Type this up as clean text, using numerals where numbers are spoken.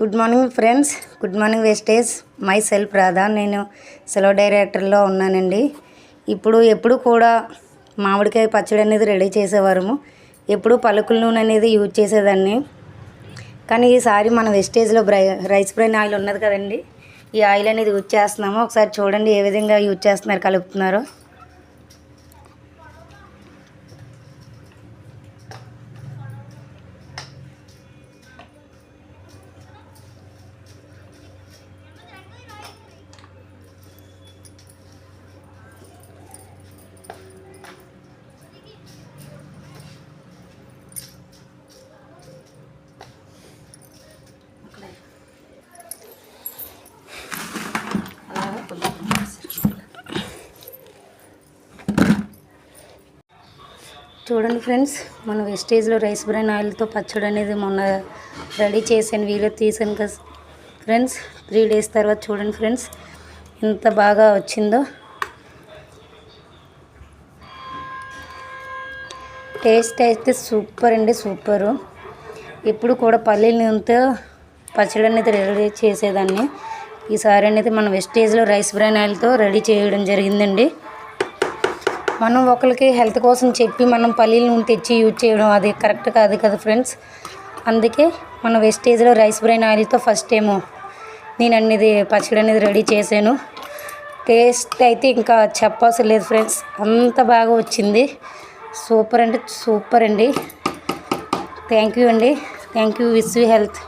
Good morning friends, good morning wastage. My self Radha. నేను సెలవు డైరెక్టర్లో ఉన్నానండి. ఎప్పుడు కూడా మామిడికాయ పచ్చడి అనేది రెడీ చేసేవారము. ఎప్పుడు పలుకుల నూనె అనేది యూజ్ చేసేదాన్ని. కానీ ఈసారి మన వేస్టేజ్లో రైస్ బ్రైన్ ఆయిల్ ఉన్నది కదండి, ఈ ఆయిల్ అనేది యూజ్ చేస్తున్నాము. ఒకసారి చూడండి ఏ విధంగా యూజ్ చేస్తున్నారు, కలుపుతున్నారో. చూడండి ఫ్రెండ్స్, మన వేస్టేజ్లో రైస్ బ్రైన్ ఆయిల్తో పచ్చడి అనేది మొన్న రెడీ చేశాను, వీడియో తీసాను కదా ఫ్రెండ్స్. 3 days తర్వాత చూడండి ఫ్రెండ్స్ ఎంత బాగా వచ్చిందో. టేస్ట్ అయితే సూపర్ అండి, సూపరు. ఎప్పుడు కూడా పల్లీల నూనెతో పచ్చడి అనేది రెడీ చేసేదాన్ని. ఈసారి అనేది మన వేస్టేజ్లో రైస్ బ్రైన్ ఆయిల్తో రెడీ చేయడం జరిగిందండి. మనం ఒకరికి హెల్త్ కోసం చెప్పి మనం పల్లీల నూనె తెచ్చి యూజ్ చేయడం అది కరెక్ట్ కాదు కదా ఫ్రెండ్స్. అందుకే మన వేస్టేజ్లో రైస్ బ్రైన్ ఆయిల్తో ఫస్ట్ టైము నేను అనేది పచ్చడి అనేది రెడీ చేశాను. టేస్ట్ అయితే ఇంకా చెప్పవసరం లేదు ఫ్రెండ్స్, అంత బాగా వచ్చింది. సూపర్ అంటే సూపర్ అండి. థ్యాంక్ యూ అండి, thank you. Wish you health.